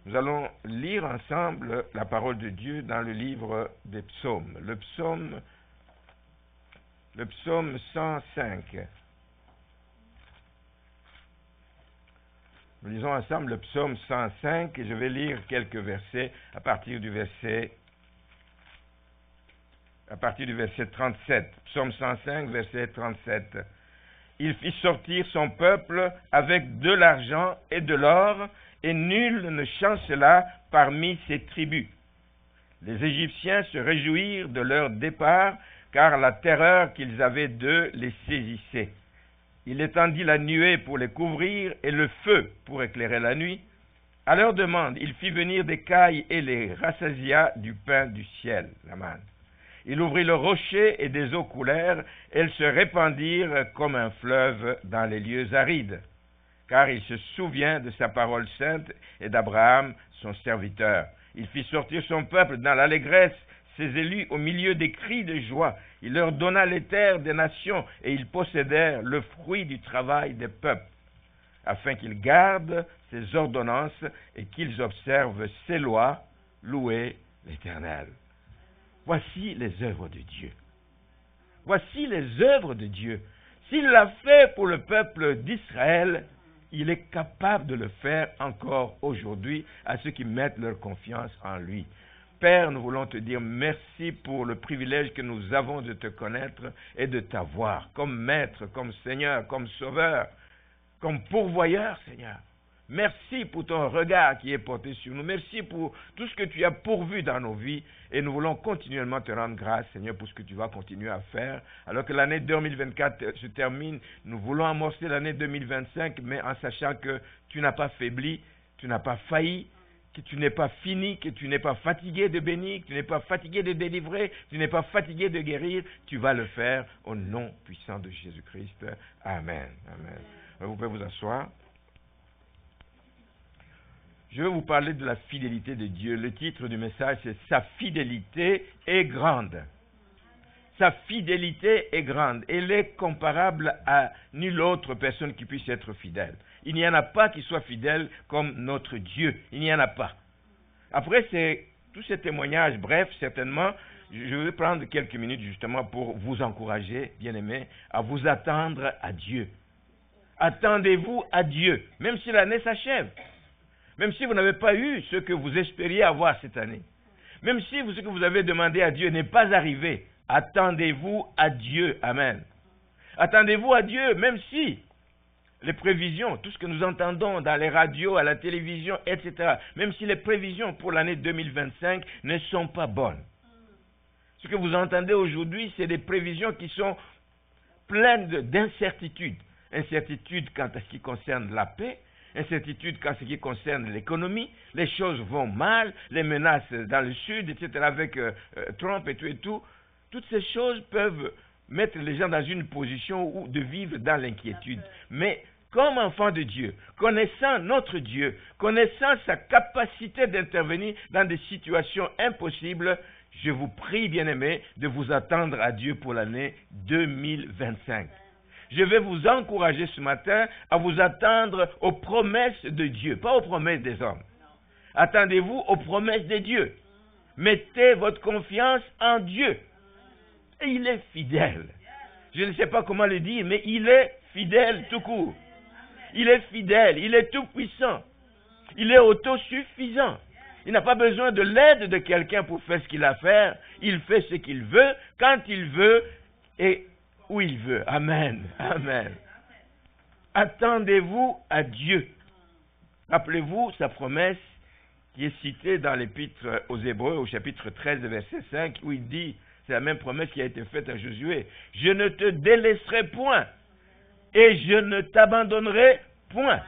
Nous allons lire ensemble la parole de Dieu dans le livre des psaumes. Le psaume 105. Nous lisons ensemble le psaume 105 et je vais lire quelques versets à partir du verset 37. Psaume 105, verset 37. Il fit sortir son peuple avec de l'argent et de l'or, et nul ne chancela parmi ses tribus. Les Égyptiens se réjouirent de leur départ, car la terreur qu'ils avaient d'eux les saisissait. Il étendit la nuée pour les couvrir et le feu pour éclairer la nuit. À leur demande, il fit venir des cailles et les rassasia du pain du ciel, la manne. Il ouvrit le rocher et des eaux coulèrent, elles se répandirent comme un fleuve dans les lieux arides. Car il se souvient de sa parole sainte et d'Abraham, son serviteur. Il fit sortir son peuple dans l'allégresse, ses élus au milieu des cris de joie. Il leur donna les terres des nations et ils possédèrent le fruit du travail des peuples, afin qu'ils gardent ses ordonnances et qu'ils observent ses lois. Louez l'Éternel. Voici les œuvres de Dieu. Voici les œuvres de Dieu. S'il l'a fait pour le peuple d'Israël, il est capable de le faire encore aujourd'hui à ceux qui mettent leur confiance en lui. Père, nous voulons te dire merci pour le privilège que nous avons de te connaître et de t'avoir comme maître, comme Seigneur, comme sauveur, comme pourvoyeur, Seigneur. Merci pour ton regard qui est porté sur nous. Merci pour tout ce que tu as pourvu dans nos vies. Et nous voulons continuellement te rendre grâce, Seigneur, pour ce que tu vas continuer à faire. Alors que l'année 2024 se termine, nous voulons amorcer l'année 2025, mais en sachant que tu n'as pas faibli, tu n'as pas failli, que tu n'es pas fini, que tu n'es pas fatigué de bénir, que tu n'es pas fatigué de délivrer, que tu n'es pas fatigué de guérir. Tu vas le faire au nom puissant de Jésus-Christ. Amen. Amen. Vous pouvez vous asseoir. Je vais vous parler de la fidélité de Dieu. Le titre du message, c'est « Sa fidélité est grande ». Sa fidélité est grande. Elle est comparable à nulle autre personne qui puisse être fidèle. Il n'y en a pas qui soit fidèle comme notre Dieu. Il n'y en a pas. Après tous ces témoignages, bref, certainement, je vais prendre quelques minutes justement pour vous encourager, bien-aimés, à vous attendre à Dieu. Attendez-vous à Dieu, même si l'année s'achève. Même si vous n'avez pas eu ce que vous espériez avoir cette année. Même si ce que vous avez demandé à Dieu n'est pas arrivé. Attendez-vous à Dieu. Amen. Attendez-vous à Dieu, même si les prévisions, tout ce que nous entendons dans les radios, à la télévision, etc., même si les prévisions pour l'année 2025 ne sont pas bonnes. Ce que vous entendez aujourd'hui, c'est des prévisions qui sont pleines d'incertitudes. Incertitudes quant à ce qui concerne la paix, incertitude quant à ce qui concerne l'économie, les choses vont mal, les menaces dans le sud, etc., avec Trump et tout. Toutes ces choses peuvent mettre les gens dans une position de vivre dans l'inquiétude. Mais comme enfant de Dieu, connaissant notre Dieu, connaissant sa capacité d'intervenir dans des situations impossibles, je vous prie, bien-aimés, de vous attendre à Dieu pour l'année 2025. Je vais vous encourager ce matin à vous attendre aux promesses de Dieu, pas aux promesses des hommes. Attendez-vous aux promesses de Dieu. Mettez votre confiance en Dieu. Et il est fidèle. Je ne sais pas comment le dire, mais il est fidèle tout court. Il est fidèle, il est tout puissant. Il est autosuffisant. Il n'a pas besoin de l'aide de quelqu'un pour faire ce qu'il a à faire. Il fait ce qu'il veut, quand il veut et où il veut. Amen. Amen. Attendez-vous à Dieu. Rappelez-vous sa promesse qui est citée dans l'épître aux Hébreux, au chapitre 13, verset 5, où il dit, c'est la même promesse qui a été faite à Josué, « Je ne te délaisserai point et je ne t'abandonnerai point. »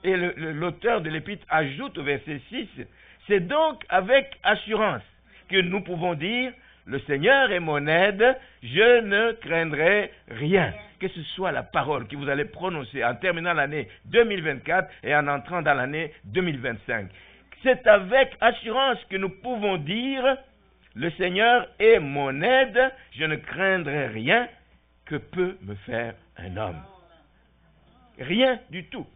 Et l'auteur de l'épître ajoute au verset 6, « C'est donc avec assurance que nous pouvons dire, le Seigneur est mon aide, je ne craindrai rien. » Que ce soit la parole que vous allez prononcer en terminant l'année 2024 et en entrant dans l'année 2025. C'est avec assurance que nous pouvons dire, le Seigneur est mon aide, je ne craindrai rien. Que peut me faire un homme? Rien du tout.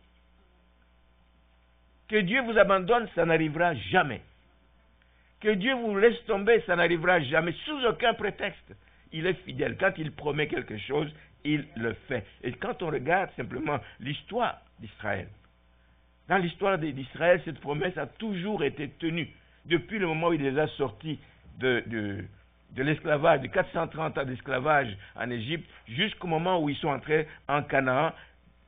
Que Dieu vous abandonne, ça n'arrivera jamais. Que Dieu vous laisse tomber, ça n'arrivera jamais, sous aucun prétexte. Il est fidèle. Quand il promet quelque chose, il le fait. Et quand on regarde simplement l'histoire d'Israël, dans l'histoire d'Israël, cette promesse a toujours été tenue. Depuis le moment où il les a sortis de l'esclavage, de 430 ans d'esclavage en Égypte, jusqu'au moment où ils sont entrés en Canaan,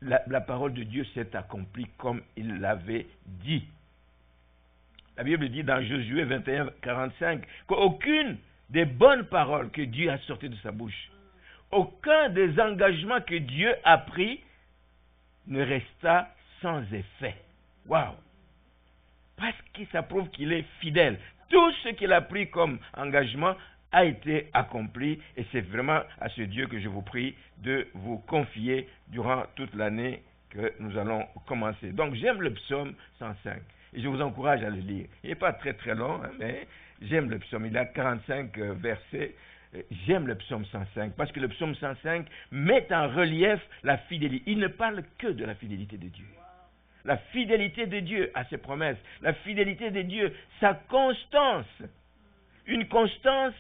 la parole de Dieu s'est accomplie comme il l'avait dit. La Bible dit dans Josué 21, 45 qu'aucune des bonnes paroles que Dieu a sorties de sa bouche, aucun des engagements que Dieu a pris ne resta sans effet. Waouh! Parce que ça prouve qu'il est fidèle. Tout ce qu'il a pris comme engagement a été accompli et c'est vraiment à ce Dieu que je vous prie de vous confier durant toute l'année que nous allons commencer. Donc j'aime le psaume 105 et je vous encourage à le lire. Il n'est pas très très long, mais j'aime le psaume. Il a 45 versets. J'aime le psaume 105 parce que le psaume 105 met en relief la fidélité. Il ne parle que de la fidélité de Dieu. La fidélité de Dieu à ses promesses, la fidélité de Dieu, sa constance, une constance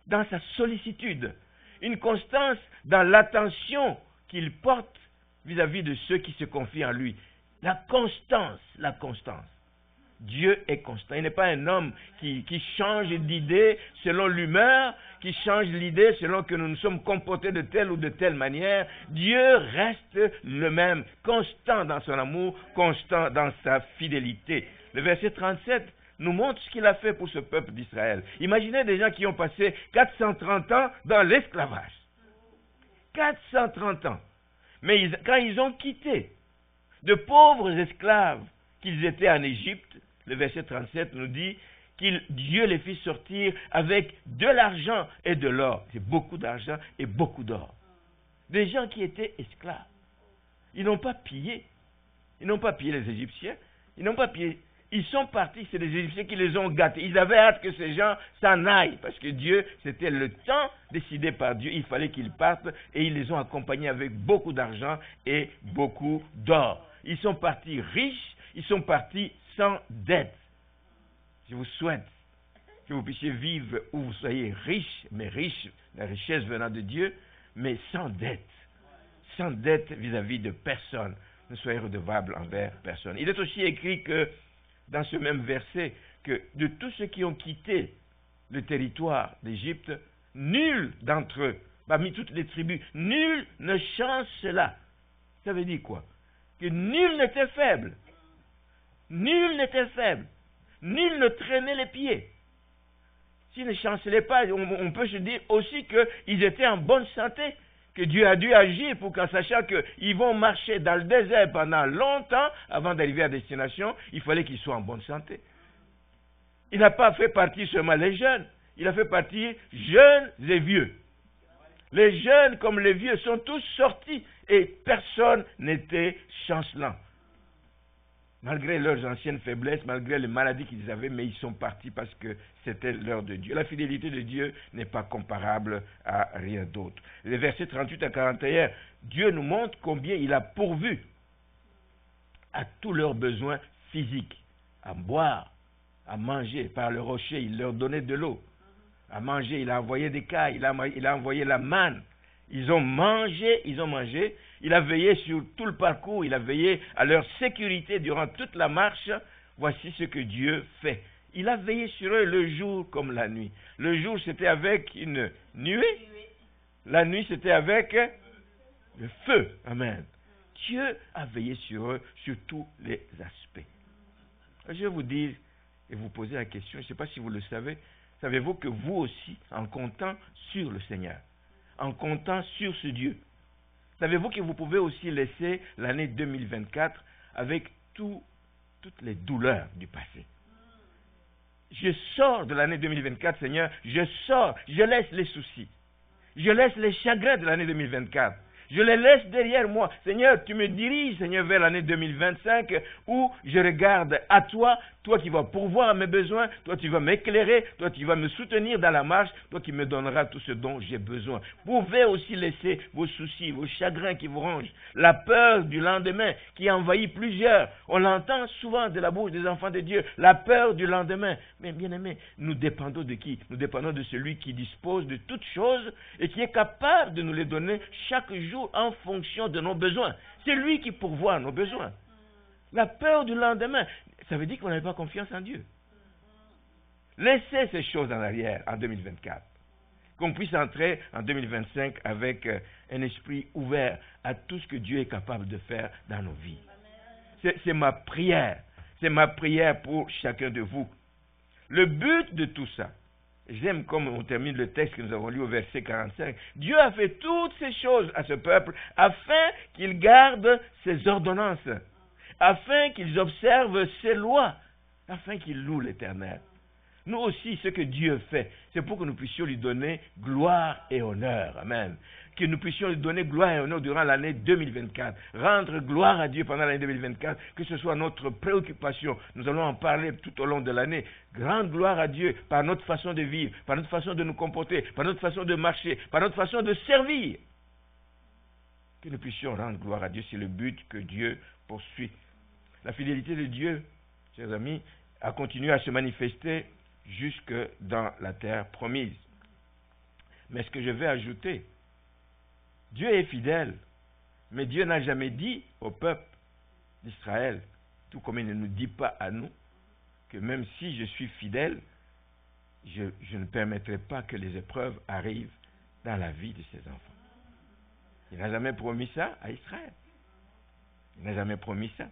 dans sa sollicitude, une constance dans l'attention qu'il porte vis-à-vis de ceux qui se confient en lui. La constance. Dieu est constant. Il n'est pas un homme qui change d'idée selon l'humeur, qui change l'idée selon que nous nous sommes comportés de telle ou de telle manière. Dieu reste le même, constant dans son amour, constant dans sa fidélité. Le verset 37 nous montre ce qu'il a fait pour ce peuple d'Israël. Imaginez des gens qui ont passé 430 ans dans l'esclavage. 430 ans. Mais quand ils ont quitté de pauvres esclaves qu'ils étaient en Égypte, le verset 37 nous dit que Dieu les fit sortir avec de l'argent et de l'or. C'est beaucoup d'argent et beaucoup d'or. Des gens qui étaient esclaves. Ils n'ont pas pillé. Ils n'ont pas pillé les Égyptiens. Ils n'ont pas pillé. Ils sont partis, c'est les Égyptiens qui les ont gâtés. Ils avaient hâte que ces gens s'en aillent, parce que Dieu, c'était le temps décidé par Dieu. Il fallait qu'ils partent, et ils les ont accompagnés avec beaucoup d'argent et beaucoup d'or. Ils sont partis riches, ils sont partis sans dette. Je vous souhaite que vous puissiez vivre où vous soyez riches, mais riches, la richesse venant de Dieu, mais sans dette. Sans dette vis-à-vis de personne. Ne soyez redevables envers personne. Il est aussi écrit que dans ce même verset, que de tous ceux qui ont quitté le territoire d'Égypte, nul d'entre eux, parmi toutes les tribus, nul ne chancela. Ça veut dire quoi? Que nul n'était faible. Nul n'était faible. Nul ne traînait les pieds. S'ils ne chancelaient pas, on peut se dire aussi qu'ils étaient en bonne santé. Que Dieu a dû agir pour qu'en sachant qu'ils vont marcher dans le désert pendant longtemps avant d'arriver à destination, il fallait qu'ils soient en bonne santé. Il n'a pas fait partie seulement les jeunes, il a fait partie jeunes et vieux. Les jeunes comme les vieux sont tous sortis et personne n'était chancelant. Malgré leurs anciennes faiblesses, malgré les maladies qu'ils avaient, mais ils sont partis parce que c'était l'heure de Dieu. La fidélité de Dieu n'est pas comparable à rien d'autre. Les versets 38 à 41, Dieu nous montre combien il a pourvu à tous leurs besoins physiques, à boire, à manger. Par le rocher, il leur donnait de l'eau. À manger, il a envoyé des cailles, il a envoyé la manne. Ils ont mangé, il a veillé sur tout le parcours, il a veillé à leur sécurité durant toute la marche. Voici ce que Dieu fait. Il a veillé sur eux le jour comme la nuit. Le jour, c'était avec une nuée. La nuit, c'était avec le feu. Amen. Dieu a veillé sur eux sur tous les aspects. Je vais vous dire et vous poser la question, je ne sais pas si vous le savez, savez-vous que vous aussi, en comptant sur le Seigneur, en comptant sur ce Dieu, savez-vous que vous pouvez aussi laisser l'année 2024 avec toutes les douleurs du passé? Je sors de l'année 2024, Seigneur, je laisse les soucis, je laisse les chagrins de l'année 2024, Je les laisse derrière moi. Seigneur, tu me diriges, Seigneur, vers l'année 2025 où je regarde à toi, toi qui vas pourvoir à mes besoins, toi qui vas m'éclairer, toi qui vas me soutenir dans la marche, toi qui me donneras tout ce dont j'ai besoin. Vous pouvez aussi laisser vos soucis, vos chagrins qui vous rongent, la peur du lendemain qui envahit plusieurs. On l'entend souvent de la bouche des enfants de Dieu, la peur du lendemain. Mais bien aimé, nous dépendons de qui? Nous dépendons de celui qui dispose de toutes choses et qui est capable de nous les donner chaque jour en fonction de nos besoins. C'est lui qui pourvoit nos besoins. La peur du lendemain, ça veut dire qu'on n'avait pas confiance en Dieu. Laissez ces choses en arrière en 2024. Qu'on puisse entrer en 2025 avec un esprit ouvert à tout ce que Dieu est capable de faire dans nos vies. C'est ma prière. C'est ma prière pour chacun de vous. Le but de tout ça, j'aime comme on termine le texte que nous avons lu au verset 45. Dieu a fait toutes ces choses à ce peuple afin qu'il garde ses ordonnances, afin qu'ils observent ses lois, afin qu'ils louent l'Éternel. Nous aussi, ce que Dieu fait, c'est pour que nous puissions lui donner gloire et honneur. Amen. Que nous puissions lui donner gloire et honneur durant l'année 2024. Rendre gloire à Dieu pendant l'année 2024, que ce soit notre préoccupation. Nous allons en parler tout au long de l'année. Rendre gloire à Dieu par notre façon de vivre, par notre façon de nous comporter, par notre façon de marcher, par notre façon de servir. Que nous puissions rendre gloire à Dieu, c'est le but que Dieu poursuit. La fidélité de Dieu, chers amis, a continué à se manifester jusque dans la terre promise. Mais ce que je vais ajouter, Dieu est fidèle, mais Dieu n'a jamais dit au peuple d'Israël, tout comme il ne nous dit pas à nous, que même si je suis fidèle, je ne permettrai pas que les épreuves arrivent dans la vie de ses enfants. Il n'a jamais promis ça à Israël. Il n'a jamais promis ça.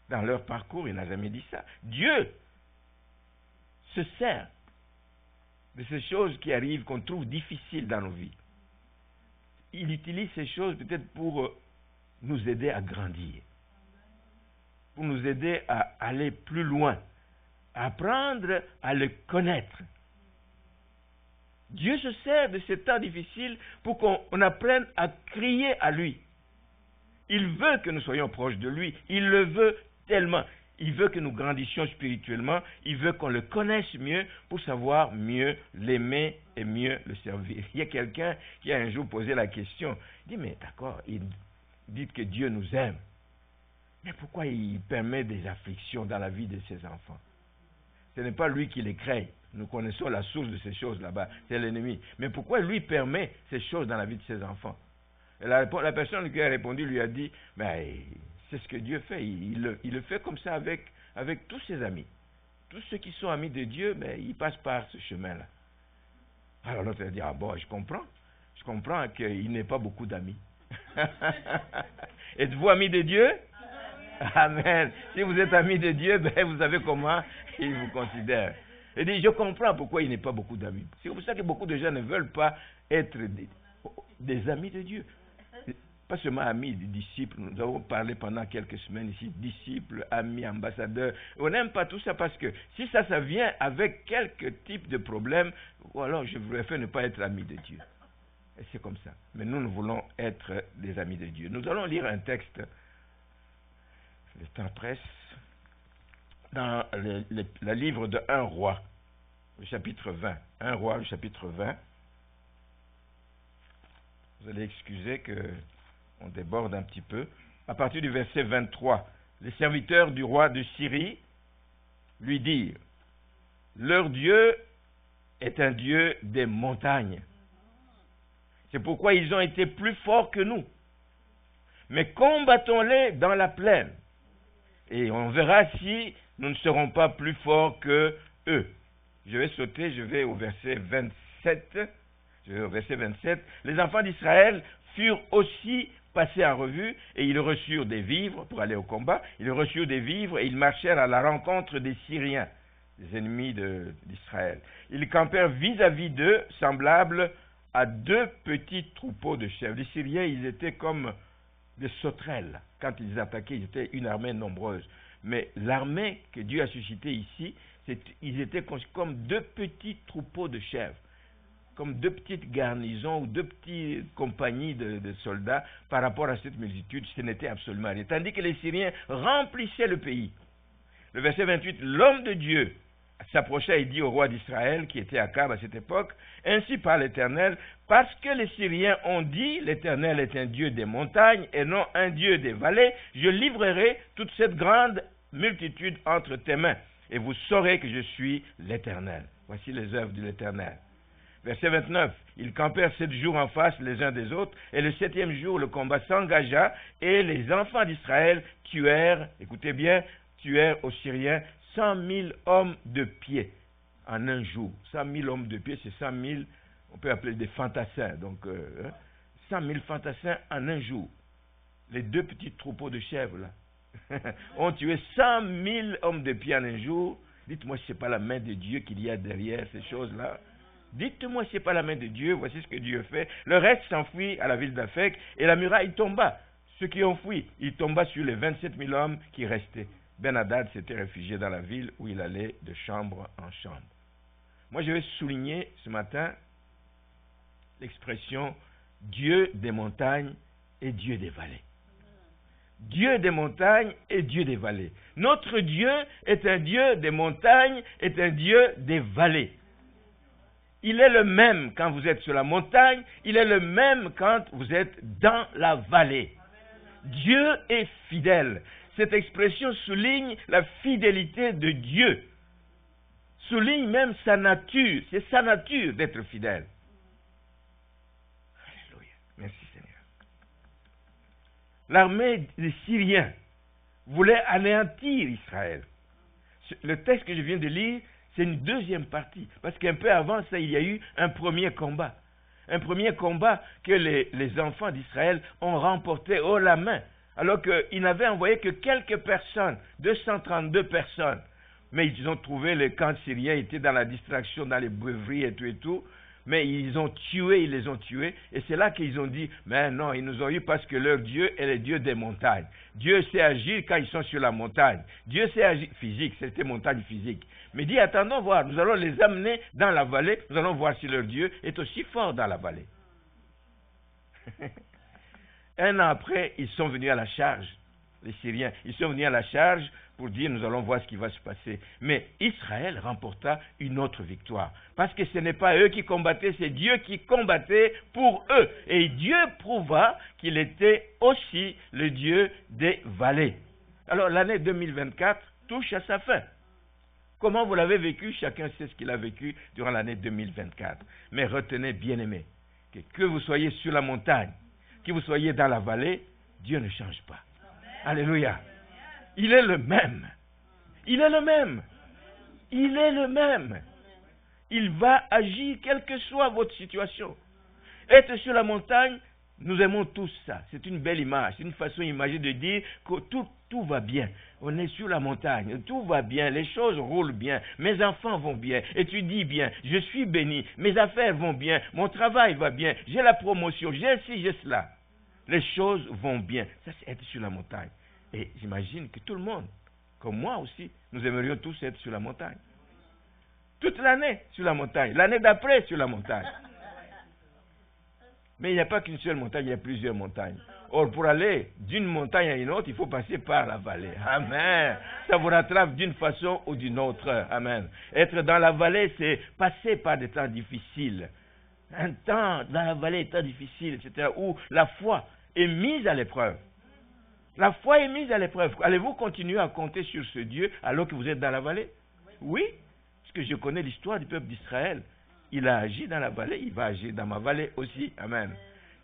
Dans leur parcours, il n'a jamais dit ça. Dieu se sert de ces choses qui arrivent, qu'on trouve difficiles dans nos vies. Il utilise ces choses peut-être pour nous aider à grandir, pour nous aider à aller plus loin, à apprendre à le connaître. Dieu se sert de ces temps difficiles pour qu'on apprenne à crier à lui. Il veut que nous soyons proches de lui. Il le veut tellement. Il veut que nous grandissions spirituellement. Il veut qu'on le connaisse mieux pour savoir mieux l'aimer et mieux le servir. Il y a quelqu'un qui a un jour posé la question. Il dit, mais d'accord, il dit que Dieu nous aime. Mais pourquoi il permet des afflictions dans la vie de ses enfants? Ce n'est pas lui qui les crée. Nous connaissons la source de ces choses là-bas. C'est l'ennemi. Mais pourquoi lui permet ces choses dans la vie de ses enfants? Et la personne qui a répondu lui a dit, mais c'est ce que Dieu fait. Il le fait comme ça avec tous ses amis. Tous ceux qui sont amis de Dieu, mais ils passent par ce chemin-là. Alors l'autre a dit, ah bon, je comprends. Je comprends qu'il n'ait pas beaucoup d'amis. Êtes-vous amis de Dieu? Amen. Si vous êtes amis de Dieu, ben, vous savez comment il vous considère. Il dit, je comprends pourquoi il n'est pas beaucoup d'amis. C'est pour ça que beaucoup de gens ne veulent pas être des amis de Dieu. Pas seulement amis, des disciples. Nous avons parlé pendant quelques semaines ici, disciples, amis, ambassadeurs. On n'aime pas tout ça parce que si ça vient avec quelques types de problèmes, ou alors je préfère ne pas être ami de Dieu. Et c'est comme ça. Mais nous voulons être des amis de Dieu. Nous allons lire un texte, le temps presse, dans le livre de 1 Roi, le chapitre 20. 1 Roi, le chapitre 20. Vous allez excuser qu'on déborde un petit peu. À partir du verset 23, les serviteurs du roi de Syrie lui dirent, leur Dieu est un Dieu des montagnes. C'est pourquoi ils ont été plus forts que nous. Mais combattons-les dans la plaine. Et on verra si nous ne serons pas plus forts que eux. Je vais sauter, je vais au verset 27. Les enfants d'Israël furent aussi passés en revue et ils reçurent des vivres pour aller au combat. Ils reçurent des vivres et ils marchèrent à la rencontre des Syriens, des ennemis d'Israël. Ils campèrent vis-à-vis d'eux, semblables à 2 petits troupeaux de chèvres. Les Syriens, ils étaient comme des sauterelles. Quand ils attaquaient, ils étaient une armée nombreuse. Mais l'armée que Dieu a suscitée ici, ils étaient comme 2 petits troupeaux de chèvres. comme deux petites garnisons ou deux petites compagnies de soldats par rapport à cette multitude. Ce n'était absolument rien. Tandis que les Syriens remplissaient le pays. Le verset 28, l'homme de Dieu s'approcha et dit au roi d'Israël, qui était Akab à cette époque, ainsi parle l'Éternel, parce que les Syriens ont dit, l'Éternel est un Dieu des montagnes et non un Dieu des vallées, je livrerai toute cette grande multitude entre tes mains, et vous saurez que je suis l'Éternel. Voici les œuvres de l'Éternel. Verset 29, ils campèrent 7 jours en face les uns des autres, et le 7e jour le combat s'engagea, et les enfants d'Israël tuèrent, écoutez bien, tuèrent aux Syriens 100 000 hommes de pied en un jour. 100 000 hommes de pied, c'est 100 000, on peut appeler des fantassins. Donc, 100 000 fantassins en un jour. Les deux petits troupeaux de chèvres, là, ont tué 100 000 hommes de pied en un jour. Dites-moi si ce n'est pas la main de Dieu qu'il y a derrière ces choses-là. Dites-moi si ce n'est pas la main de Dieu. Voici ce que Dieu fait. Le reste s'enfuit à la ville d'Aphek et la muraille tomba. Ceux qui ont fui, il tomba sur les 27 000 hommes qui restaient. Ben-Hadad s'était réfugié dans la ville où il allait de chambre en chambre. Moi, je vais souligner ce matin l'expression Dieu des montagnes et Dieu des vallées. Dieu des montagnes et Dieu des vallées. Notre Dieu est un Dieu des montagnes, est un Dieu des vallées. Il est le même quand vous êtes sur la montagne, il est le même quand vous êtes dans la vallée. Dieu est fidèle. Cette expression souligne la fidélité de Dieu. Souligne même sa nature. C'est sa nature d'être fidèle. Alléluia. Merci Seigneur. L'armée des Syriens voulait anéantir Israël. Le texte que je viens de lire, c'est une deuxième partie. Parce qu'un peu avant ça, il y a eu un premier combat. Un premier combat que les enfants d'Israël ont remporté haut la main. Alors qu'ils n'avaient envoyé que quelques personnes, 232 personnes. Mais ils ont trouvé les camps syriens, étaient dans la distraction, dans les beuveries et tout. Mais ils les ont tués. Et c'est là qu'ils ont dit, mais non, ils nous ont eu parce que leur Dieu est le Dieu des montagnes. Dieu sait agir quand ils sont sur la montagne. Dieu sait agir, physique, c'était montagne physique. Mais dit, attendons voir, nous allons les amener dans la vallée, nous allons voir si leur Dieu est aussi fort dans la vallée. Un an après, ils sont venus à la charge, les Syriens. Ils sont venus à la charge pour dire, nous allons voir ce qui va se passer. Mais Israël remporta une autre victoire. Parce que ce n'est pas eux qui combattaient, c'est Dieu qui combattait pour eux. Et Dieu prouva qu'il était aussi le Dieu des vallées. Alors, l'année 2024 touche à sa fin. Comment vous l'avez vécu? Chacun sait ce qu'il a vécu durant l'année 2024. Mais retenez, bien-aimés, que vous soyez sur la montagne, que vous soyez dans la vallée, Dieu ne change pas. Alléluia. Il est le même. Il est le même. Il est le même. Il va agir quelle que soit votre situation. Être sur la montagne, nous aimons tous ça. C'est une belle image. C'est une façon imagée de dire que tout va bien. On est sur la montagne. Tout va bien. Les choses roulent bien. Mes enfants vont bien. Étudie bien. Je suis béni. Mes affaires vont bien. Mon travail va bien. J'ai la promotion. J'ai ci, j'ai cela. Les choses vont bien. Ça, c'est être sur la montagne. Et j'imagine que tout le monde, comme moi aussi, nous aimerions tous être sur la montagne. Toute l'année sur la montagne. L'année d'après sur la montagne. Mais il n'y a pas qu'une seule montagne, il y a plusieurs montagnes. Or, pour aller d'une montagne à une autre, il faut passer par la vallée. Amen. Ça vous rattrape d'une façon ou d'une autre. Amen. Être dans la vallée, c'est passer par des temps difficiles. Un temps dans la vallée, des temps difficiles, etc., où la foi est mise à l'épreuve. La foi est mise à l'épreuve. Allez-vous continuer à compter sur ce Dieu alors que vous êtes dans la vallée? Oui, parce que je connais l'histoire du peuple d'Israël. Il a agi dans la vallée, il va agir dans ma vallée aussi. Amen.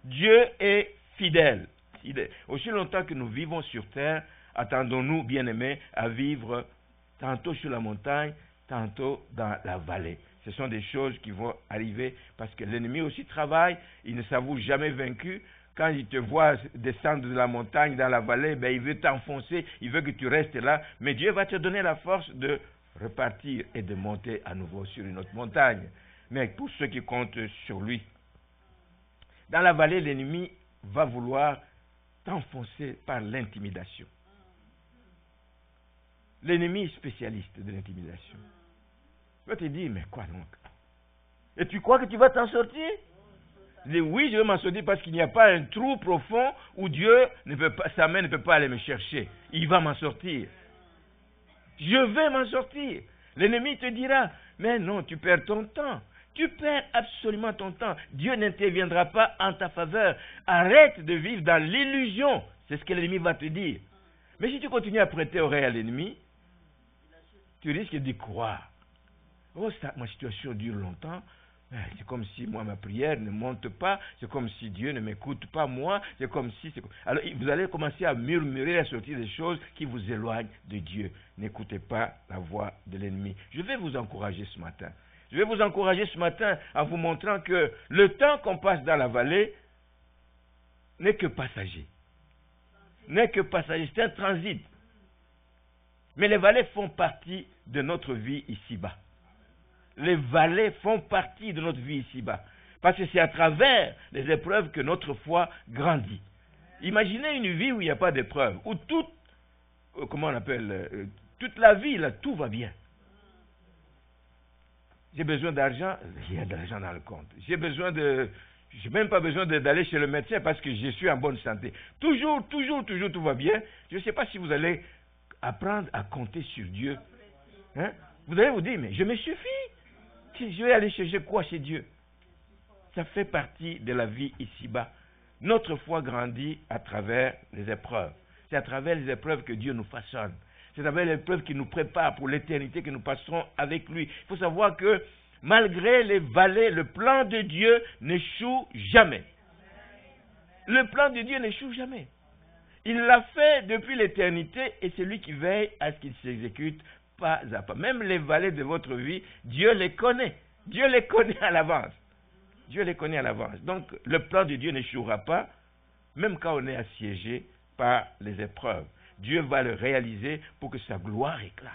Dieu est fidèle. Aussi longtemps que nous vivons sur terre, attendons-nous, bien-aimés, à vivre tantôt sur la montagne, tantôt dans la vallée. Ce sont des choses qui vont arriver parce que l'ennemi aussi travaille, il ne s'avoue jamais vaincu. Quand il te voit descendre de la montagne dans la vallée, il veut t'enfoncer, il veut que tu restes là. Mais Dieu va te donner la force de repartir et de monter à nouveau sur une autre montagne. Mais pour ceux qui comptent sur lui, dans la vallée, l'ennemi va vouloir t'enfoncer par l'intimidation. L'ennemi est spécialiste de l'intimidation. Il va te dire, mais quoi donc? Et tu crois que tu vas t'en sortir? Je dis oui, je vais m'en sortir parce qu'il n'y a pas un trou profond où Dieu ne peut pas, sa main ne peut pas aller me chercher. Il va m'en sortir. Je vais m'en sortir. L'ennemi te dira, mais non, tu perds ton temps. Tu perds absolument ton temps. Dieu n'interviendra pas en ta faveur. Arrête de vivre dans l'illusion. C'est ce que l'ennemi va te dire. Mais si tu continues à prêter oreille à l'ennemi, tu risques d'y croire. Oh, ma situation dure longtemps. C'est comme si moi, ma prière ne monte pas. C'est comme si Dieu ne m'écoute pas moi. C'est comme si... Alors, vous allez commencer à murmurer, à sortir des choses qui vous éloignent de Dieu. N'écoutez pas la voix de l'ennemi. Je vais vous encourager ce matin. Je vais vous encourager ce matin en vous montrant que le temps qu'on passe dans la vallée n'est que passager. N'est que passager. C'est un transit. Mais les vallées font partie de notre vie ici-bas. Les vallées font partie de notre vie ici-bas. Parce que c'est à travers les épreuves que notre foi grandit. Imaginez une vie où il n'y a pas d'épreuves, où toute la vie, là, tout va bien. J'ai besoin d'argent, il y a de l'argent dans le compte. Je n'ai même pas besoin d'aller chez le médecin parce que je suis en bonne santé. Toujours, tout va bien. Je ne sais pas si vous allez apprendre à compter sur Dieu. Hein? Vous allez vous dire, mais je me suffis. Je vais aller chercher quoi chez Dieu? Ça fait partie de la vie ici-bas. Notre foi grandit à travers les épreuves. C'est à travers les épreuves que Dieu nous façonne. C'est à travers les épreuves qui nous préparent pour l'éternité que nous passerons avec lui. Il faut savoir que malgré les vallées, le plan de Dieu n'échoue jamais. Le plan de Dieu n'échoue jamais. Il l'a fait depuis l'éternité et c'est lui qui veille à ce qu'il s'exécute pas à pas. Même les vallées de votre vie, Dieu les connaît. Dieu les connaît à l'avance. Dieu les connaît à l'avance. Donc, le plan de Dieu n'échouera pas, même quand on est assiégé par les épreuves. Dieu va le réaliser pour que sa gloire éclate.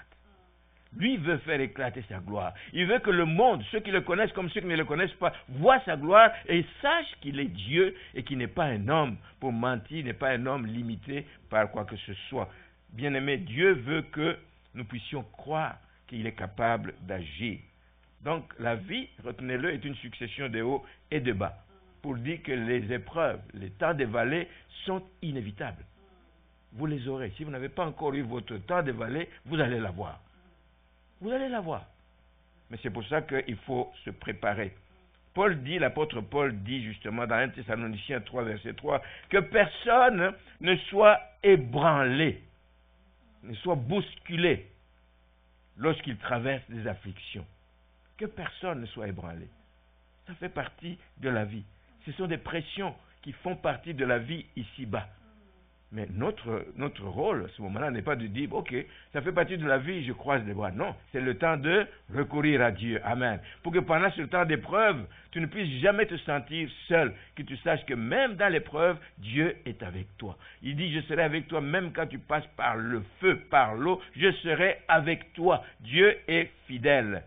Lui veut faire éclater sa gloire. Il veut que le monde, ceux qui le connaissent comme ceux qui ne le connaissent pas, voient sa gloire et sachent qu'il est Dieu et qu'il n'est pas un homme pour mentir, n'est pas un homme limité par quoi que ce soit. Bien-aimé, Dieu veut que nous puissions croire qu'il est capable d'agir. Donc, la vie, retenez-le, est une succession de hauts et de bas. Pour dire que les épreuves, les temps de vallée sont inévitables. Vous les aurez. Si vous n'avez pas encore eu votre temps de vallée, vous allez l'avoir. Vous allez l'avoir. Mais c'est pour ça qu'il faut se préparer. L'apôtre Paul dit justement dans 1 Thessaloniciens 3, verset 3, que personne ne soit ébranlé, ne soit bousculé lorsqu'il traverse des afflictions. Que personne ne soit ébranlé. Ça fait partie de la vie. Ce sont des pressions qui font partie de la vie ici-bas. Mais notre rôle, à ce moment-là, n'est pas de dire, ok, ça fait partie de la vie, je croise les bras. Non, c'est le temps de recourir à Dieu. Amen. Pour que pendant ce temps d'épreuve, tu ne puisses jamais te sentir seul. Que tu saches que même dans l'épreuve, Dieu est avec toi. Il dit, je serai avec toi même quand tu passes par le feu, par l'eau, je serai avec toi. Dieu est fidèle.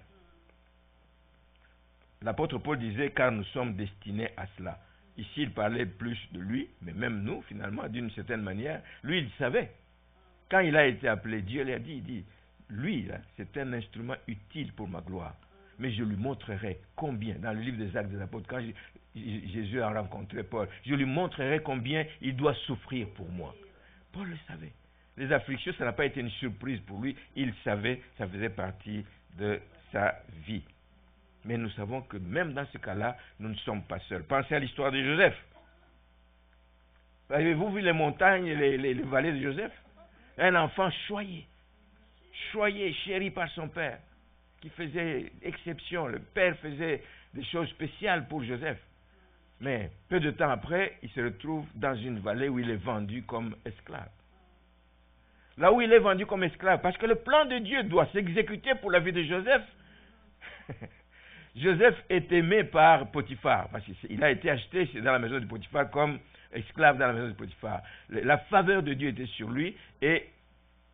L'apôtre Paul disait, car nous sommes destinés à cela. Ici, il parlait plus de lui, mais même nous, finalement, d'une certaine manière, lui, il savait. Quand il a été appelé, Dieu lui a dit, il dit, lui, là, c'est un instrument utile pour ma gloire. Mais je lui montrerai combien, dans le livre des Actes des Apôtres, quand Jésus a rencontré Paul, je lui montrerai combien il doit souffrir pour moi. Paul le savait. Les afflictions, ça n'a pas été une surprise pour lui. Il savait, ça faisait partie de sa vie. Mais nous savons que même dans ce cas-là, nous ne sommes pas seuls. Pensez à l'histoire de Joseph. Avez-vous vu les montagnes et les vallées de Joseph? Un enfant choyé, chéri par son père, qui faisait exception. Le père faisait des choses spéciales pour Joseph. Mais peu de temps après, il se retrouve dans une vallée où il est vendu comme esclave. Là où il est vendu comme esclave, parce que le plan de Dieu doit s'exécuter pour la vie de Joseph. Joseph est aimé par Potiphar, parce qu'il a été acheté dans la maison de Potiphar comme esclave dans la maison de Potiphar. La faveur de Dieu était sur lui et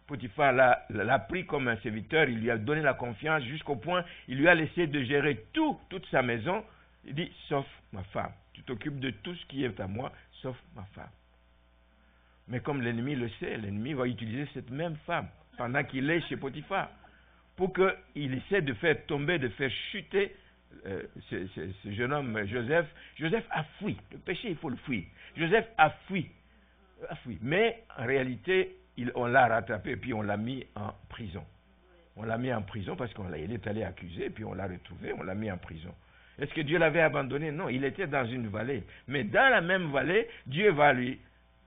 Potiphar l'a pris comme un serviteur, il lui a donné la confiance jusqu'au point, il lui a laissé de gérer toute sa maison. Il dit, sauf ma femme, tu t'occupes de tout ce qui est à moi, sauf ma femme. Mais comme l'ennemi le sait, l'ennemi va utiliser cette même femme pendant qu'il est chez Potiphar pour qu'il essaie de faire tomber, de faire chuter ce jeune homme, Joseph a fui. Le péché, il faut le fuir. Joseph a fui. Mais en réalité, on l'a rattrapé et puis on l'a mis en prison. On l'a mis en prison parce qu'il est allé accuser, puis on l'a retrouvé, on l'a mis en prison. Est-ce que Dieu l'avait abandonné? Non, il était dans une vallée. Mais dans la même vallée, Dieu va lui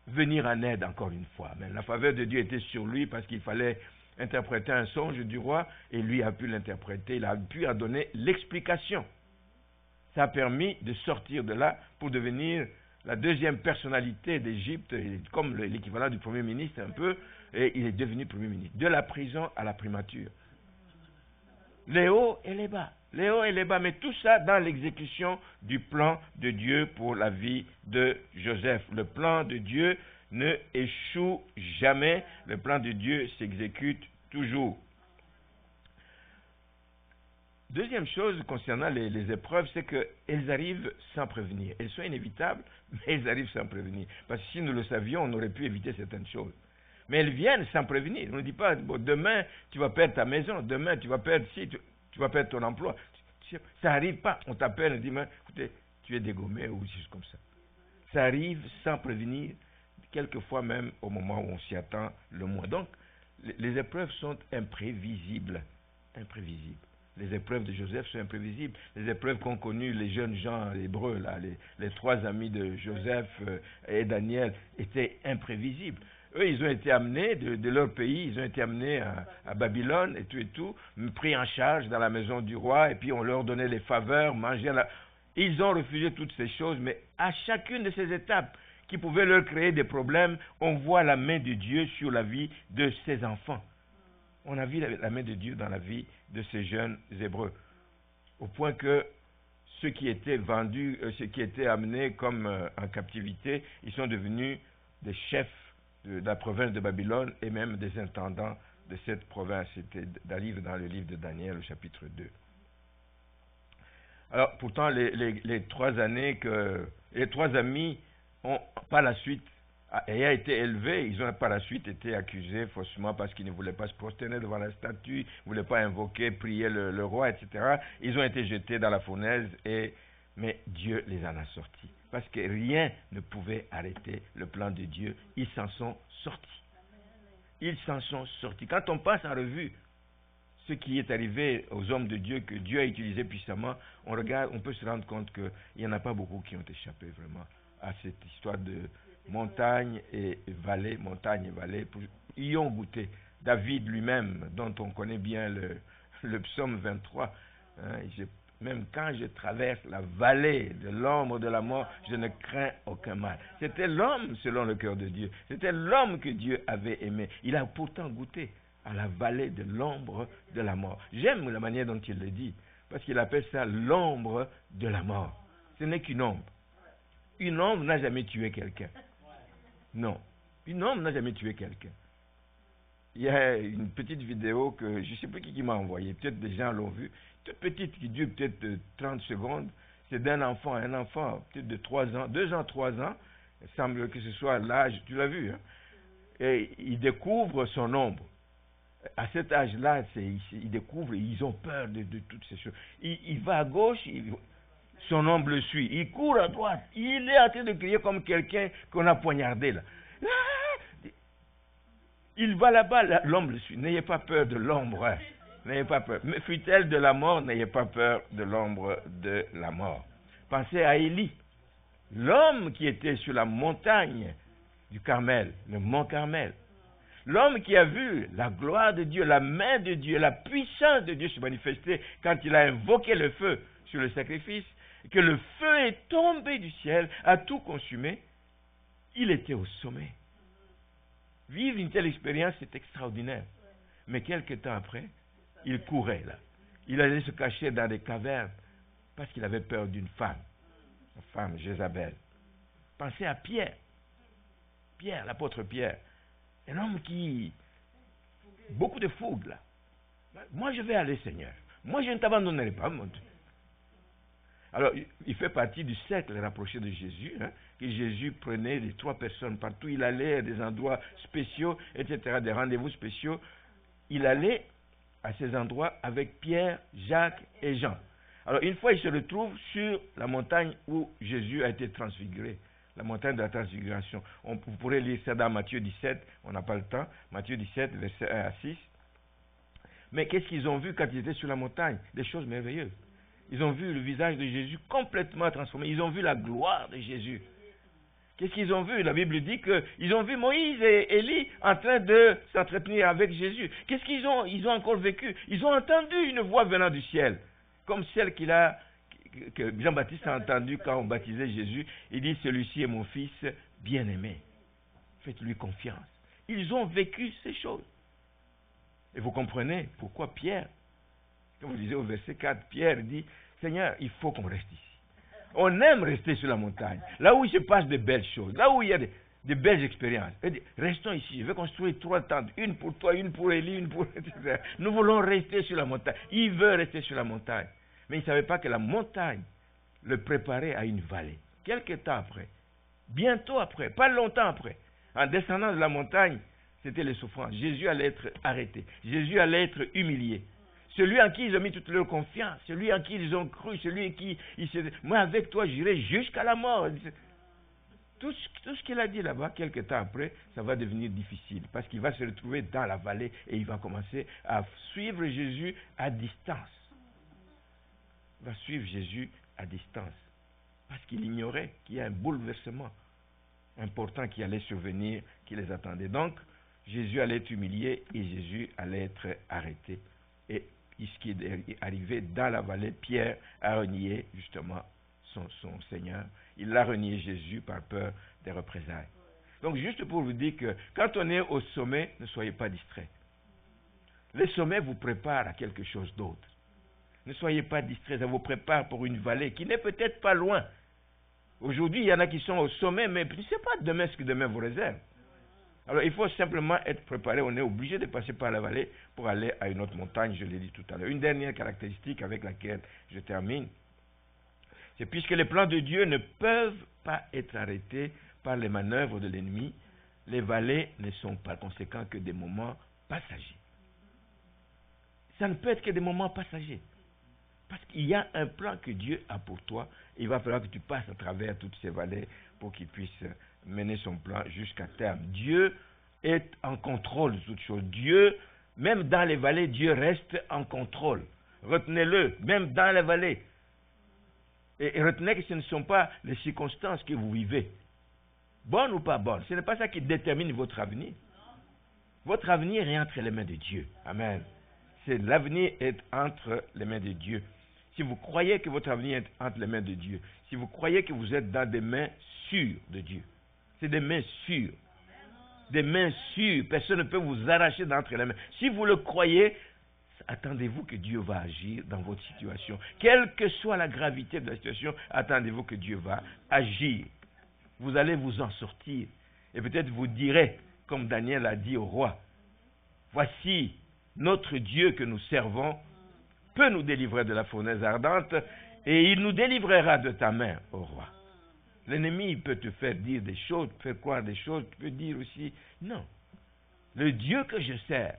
venir en aide encore une fois. Mais la faveur de Dieu était sur lui parce qu'il fallait interpréter un songe du roi et lui a pu l'interpréter, il a pu en donner l'explication. Ça a permis de sortir de là pour devenir la deuxième personnalité d'Égypte, comme l'équivalent du premier ministre un peu, et il est devenu premier ministre. De la prison à la primature. Les hauts et les bas. Les hauts et les bas, mais tout ça dans l'exécution du plan de Dieu pour la vie de Joseph. Le plan de Dieu ne échoue jamais. Le plan de Dieu s'exécute toujours. Deuxième chose concernant les épreuves, c'est qu'elles arrivent sans prévenir. Elles sont inévitables, mais elles arrivent sans prévenir. Parce que si nous le savions, on aurait pu éviter certaines choses. Mais elles viennent sans prévenir. On ne dit pas, bon, demain, tu vas perdre ta maison, demain, tu vas perdre tu vas perdre ton emploi. Ça n'arrive pas. On t'appelle et dit, mais, écoutez, tu es dégommé ou juste comme ça. Ça arrive sans prévenir, quelquefois même au moment où on s'y attend le moins. Donc, les épreuves sont imprévisibles. Imprévisibles. Les épreuves de Joseph sont imprévisibles. Les épreuves qu'ont connues les jeunes gens hébreux, là, les trois amis de Joseph et Daniel, étaient imprévisibles. Eux, ils ont été amenés de leur pays, ils ont été amenés à Babylone et tout, pris en charge dans la maison du roi, et puis on leur donnait les faveurs, mangeaient Ils ont refusé toutes ces choses, mais à chacune de ces étapes qui pouvaient leur créer des problèmes, on voit la main de Dieu sur la vie de ces enfants. On a vu la main de Dieu dans la vie de ces jeunes Hébreux, au point que ceux qui étaient vendus, ceux qui étaient amenés comme en captivité, ils sont devenus des chefs de la province de Babylone et même des intendants de cette province. C'était dans le livre de Daniel, au chapitre 2. Alors, pourtant, les 3 années que les 3 amis ont, par la suite, ayant été élevés, ils ont par la suite été accusés faussement parce qu'ils ne voulaient pas se prosterner devant la statue, ne voulaient pas invoquer, prier le roi, etc. Ils ont été jetés dans la fournaise, mais Dieu les en a sortis. Parce que rien ne pouvait arrêter le plan de Dieu. Ils s'en sont sortis. Ils s'en sont sortis. Quand on passe en revue ce qui est arrivé aux hommes de Dieu, que Dieu a utilisé puissamment, on regarde, on peut se rendre compte qu'il n'y en a pas beaucoup qui ont échappé vraiment à cette histoire de montagne et vallée, ils y ont goûté. David lui-même, dont on connaît bien le psaume 23, même quand je traverse la vallée de l'ombre de la mort, je ne crains aucun mal. C'était l'homme selon le cœur de Dieu. C'était l'homme que Dieu avait aimé. Il a pourtant goûté à la vallée de l'ombre de la mort. J'aime la manière dont il le dit, parce qu'il appelle ça l'ombre de la mort. Ce n'est qu'une ombre. Une ombre n'a jamais tué quelqu'un. Non. Une ombre n'a jamais tué quelqu'un. Il y a une petite vidéo que je ne sais plus qui m'a envoyée. Peut-être des gens l'ont vue. Toute petite qui dure peut-être 30 secondes. C'est d'un enfant, un enfant peut-être de 3 ans, 2 ans, 3 ans. Il semble que ce soit l'âge, tu l'as vu, hein? Et il découvre son ombre. À cet âge-là, il découvre, ils ont peur de toutes ces choses. Il va à gauche, son ombre le suit. Il court à droite. Il est en train de crier comme quelqu'un qu'on a poignardé là. Il va là-bas, l'ombre le suit. N'ayez pas peur de l'ombre. Hein. N'ayez pas peur. Mais fut-elle de la mort, n'ayez pas peur de l'ombre de la mort. Pensez à Élie, l'homme qui était sur la montagne du Carmel, le mont Carmel. L'homme qui a vu la gloire de Dieu, la main de Dieu, la puissance de Dieu se manifester quand il a invoqué le feu sur le sacrifice, que le feu est tombé du ciel, a tout consumé, il était au sommet. Vivre une telle expérience, c'est extraordinaire. Mais quelque temps après, il courait là. Il allait se cacher dans des cavernes parce qu'il avait peur d'une femme. La femme, Jézabel. Pensez à Pierre. Pierre, l'apôtre Pierre. Un homme qui... Beaucoup de fougue là. Moi je vais aller, Seigneur. Moi je ne t'abandonnerai pas, mon Dieu. Alors, il fait partie du cercle rapproché de Jésus, hein, que Jésus prenait les 3 personnes partout. Il allait à des endroits spéciaux, etc., des rendez-vous spéciaux. Il allait à ces endroits avec Pierre, Jacques et Jean. Alors, une fois, il se retrouve sur la montagne où Jésus a été transfiguré. La montagne de la transfiguration. Vous pourrez lire ça dans Matthieu 17, on n'a pas le temps. Matthieu 17, versets 1 à 6. Mais qu'est-ce qu'ils ont vu quand ils étaient sur la montagne? Des choses merveilleuses. Ils ont vu le visage de Jésus complètement transformé. Ils ont vu la gloire de Jésus. Qu'est-ce qu'ils ont vu? La Bible dit qu'ils ont vu Moïse et Élie en train de s'entretenir avec Jésus. Qu'est-ce qu'ils ont? Ils ont encore vécu. Ils ont entendu une voix venant du ciel, comme celle que Jean-Baptiste a entendue quand on baptisait Jésus. Il dit, celui-ci est mon fils bien-aimé. Faites-lui confiance. Ils ont vécu ces choses. Et vous comprenez pourquoi Pierre, comme vous lisez au verset 4, Pierre dit, Seigneur, il faut qu'on reste ici. On aime rester sur la montagne, là où il se passe de belles choses, là où il y a de belles expériences. Il dit, restons ici, je vais construire 3 tentes, une pour toi, une pour Élie, une pour... etc. Nous voulons rester sur la montagne. Il veut rester sur la montagne. Mais il ne savait pas que la montagne le préparait à une vallée. Quelque temps après, bientôt après, pas longtemps après, en descendant de la montagne, c'était les souffrances. Jésus allait être arrêté. Jésus allait être humilié. Celui en qui ils ont mis toute leur confiance, celui en qui ils ont cru, celui en qui ils se disent, moi avec toi j'irai jusqu'à la mort. Tout ce qu'il a dit là-bas, quelque temps après, ça va devenir difficile. Parce qu'il va se retrouver dans la vallée et il va commencer à suivre Jésus à distance. Il va suivre Jésus à distance. Parce qu'il ignorait qu'il y a un bouleversement important qui allait survenir, qui les attendait. Donc, Jésus allait être humilié et Jésus allait être arrêté. Et ce qui est arrivé dans la vallée, Pierre a renié justement son Seigneur. Il a renié Jésus par peur des représailles. Donc, juste pour vous dire que quand on est au sommet, ne soyez pas distraits. Le sommet vous prépare à quelque chose d'autre. Ne soyez pas distraits, ça vous prépare pour une vallée qui n'est peut-être pas loin. Aujourd'hui, il y en a qui sont au sommet, mais tu ne sais pas demain ce que demain vous réserve. Alors, il faut simplement être préparé. On est obligé de passer par la vallée pour aller à une autre montagne, je l'ai dit tout à l'heure. Une dernière caractéristique avec laquelle je termine, c'est puisque les plans de Dieu ne peuvent pas être arrêtés par les manœuvres de l'ennemi, les vallées ne sont par conséquent que des moments passagers. Ça ne peut être que des moments passagers. Parce qu'il y a un plan que Dieu a pour toi. Il va falloir que tu passes à travers toutes ces vallées pour qu'il puisse mener son plan jusqu'à terme. Dieu est en contrôle de toutes choses. Dieu, même dans les vallées, Dieu reste en contrôle. Retenez-le, même dans les vallées. Et retenez que ce ne sont pas les circonstances que vous vivez, bonnes ou pas bonnes. Ce n'est pas ça qui détermine votre avenir. Votre avenir est entre les mains de Dieu. Amen. L'avenir est entre les mains de Dieu. Si vous croyez que votre avenir est entre les mains de Dieu, si vous croyez que vous êtes dans des mains sûres de Dieu, c'est des mains sûres. Des mains sûres. Personne ne peut vous arracher d'entre les mains. Si vous le croyez, attendez-vous que Dieu va agir dans votre situation. Quelle que soit la gravité de la situation, attendez-vous que Dieu va agir. Vous allez vous en sortir. Et peut-être vous direz, comme Daniel a dit au roi, voici notre Dieu que nous servons peut nous délivrer de la fournaise ardente et il nous délivrera de ta main, ô roi. L'ennemi peut te faire dire des choses, te faire croire des choses, peut dire aussi non. Le Dieu que je sers,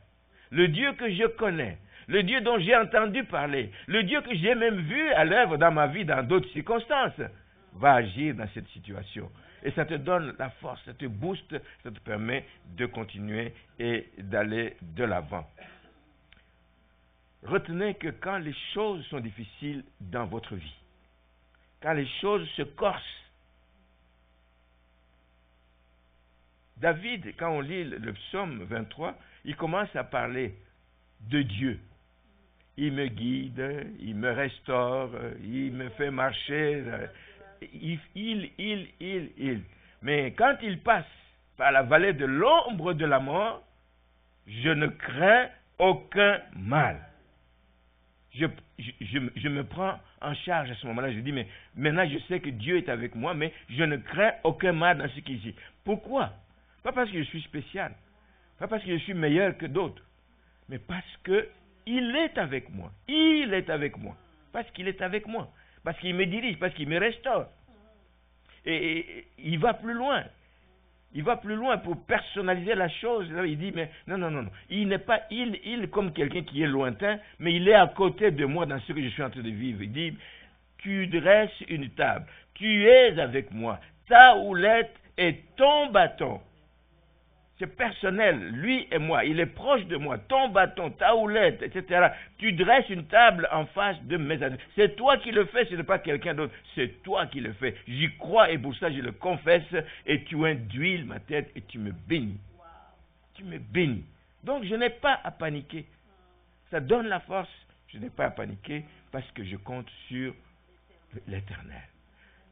le Dieu que je connais, le Dieu dont j'ai entendu parler, le Dieu que j'ai même vu à l'œuvre dans ma vie dans d'autres circonstances, va agir dans cette situation. Et ça te donne la force, ça te booste, ça te permet de continuer et d'aller de l'avant. Retenez que quand les choses sont difficiles dans votre vie, quand les choses se corsent, David, quand on lit le psaume 23, il commence à parler de Dieu. Il me guide, il me restaure, il me fait marcher, il. Mais quand il passe par la vallée de l'ombre de la mort, je ne crains aucun mal. Je me prends en charge à ce moment-là. Je dis, mais maintenant je sais que Dieu est avec moi, mais je ne crains aucun mal dans ce qui est ici. Pourquoi? Pas parce que je suis spécial, pas parce que je suis meilleur que d'autres, mais parce que il est avec moi. Il est avec moi. Parce qu'il est avec moi. Parce qu'il me dirige, parce qu'il me restaure. Et il va plus loin. Il va plus loin pour personnaliser la chose. Il dit, mais non. Il n'est pas il comme quelqu'un qui est lointain, mais il est à côté de moi dans ce que je suis en train de vivre. Il dit, tu dresses une table, tu es avec moi, ta houlette et ton bâton. C'est personnel, lui et moi, il est proche de moi, ton bâton, ta houlette, etc. Tu dresses une table en face de mes amis. C'est toi qui le fais, ce n'est pas quelqu'un d'autre, c'est toi qui le fais. J'y crois et pour ça je le confesse et tu induis ma tête et tu me bénis. Tu me bénis. Donc je n'ai pas à paniquer. Ça donne la force. Je n'ai pas à paniquer parce que je compte sur l'Éternel.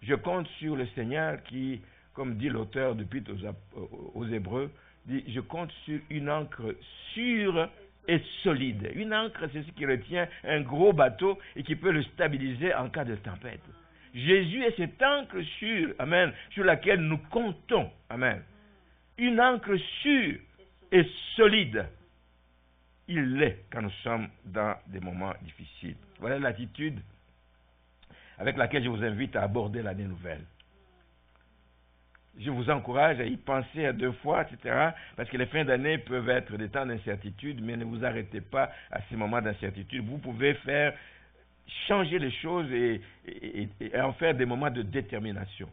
Je compte sur le Seigneur qui, comme dit l'auteur de l'Épître aux Hébreux, dit, je compte sur une ancre sûre et solide. Une ancre, c'est ce qui retient un gros bateau et qui peut le stabiliser en cas de tempête. Jésus est cette ancre sûre, amen, sur laquelle nous comptons, amen. Une ancre sûre et solide. Il l'est quand nous sommes dans des moments difficiles. Voilà l'attitude avec laquelle je vous invite à aborder l'année nouvelle. Je vous encourage à y penser à 2 fois, etc. Parce que les fins d'année peuvent être des temps d'incertitude, mais ne vous arrêtez pas à ces moments d'incertitude. Vous pouvez changer les choses et en faire des moments de détermination.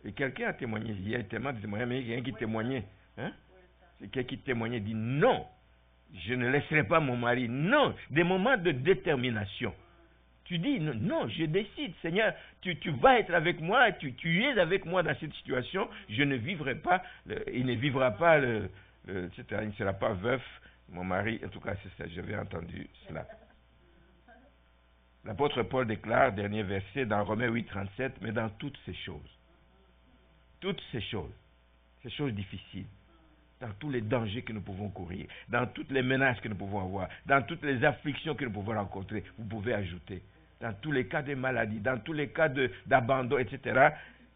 Et quelqu'un a témoigné, il y a tellement de témoignages, mais il y a quelqu'un qui témoignait. Hein? C'est quelqu'un qui témoignait, dit non, je ne laisserai pas mon mari. Non, des moments de détermination. Tu dis, non, je décide, Seigneur, tu vas être avec moi, tu es avec moi dans cette situation, je ne vivrai pas, il ne vivra pas, etc., il ne sera pas veuf, mon mari, en tout cas c'est ça, j'avais entendu cela. L'apôtre Paul déclare, dernier verset, dans Romains 8, 37, mais dans toutes ces choses difficiles, dans tous les dangers que nous pouvons courir, dans toutes les menaces que nous pouvons avoir, dans toutes les afflictions que nous pouvons rencontrer, vous pouvez ajouter, dans tous les cas de maladie, dans tous les cas d'abandon, etc.,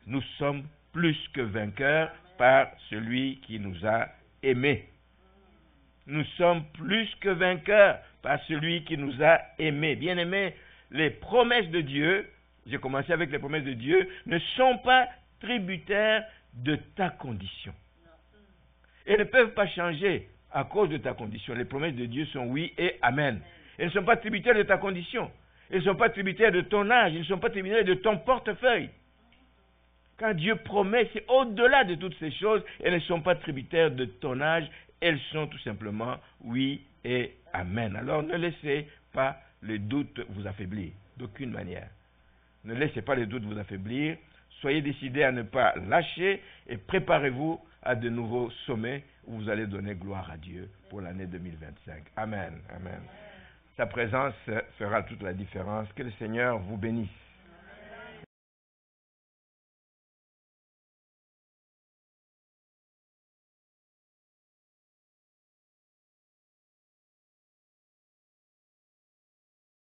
nous sommes plus que vainqueurs par celui qui nous a aimés. Nous sommes plus que vainqueurs par celui qui nous a aimés. Bien-aimés, les promesses de Dieu, j'ai commencé avec les promesses de Dieu, ne sont pas tributaires de ta condition. Elles ne peuvent pas changer à cause de ta condition. Les promesses de Dieu sont oui et amen. Elles ne sont pas tributaires de ta condition. Elles ne sont pas tributaires de ton âge. Elles ne sont pas tributaires de ton portefeuille. Quand Dieu promet, c'est au-delà de toutes ces choses. Elles ne sont pas tributaires de ton âge. Elles sont tout simplement oui et amen. Alors ne laissez pas les doutes vous affaiblir, d'aucune manière. Ne laissez pas les doutes vous affaiblir. Soyez décidés à ne pas lâcher et préparez-vous à de nouveaux sommets où vous allez donner gloire à Dieu pour l'année 2025. Amen. Amen. Sa présence fera toute la différence. Que le Seigneur vous bénisse.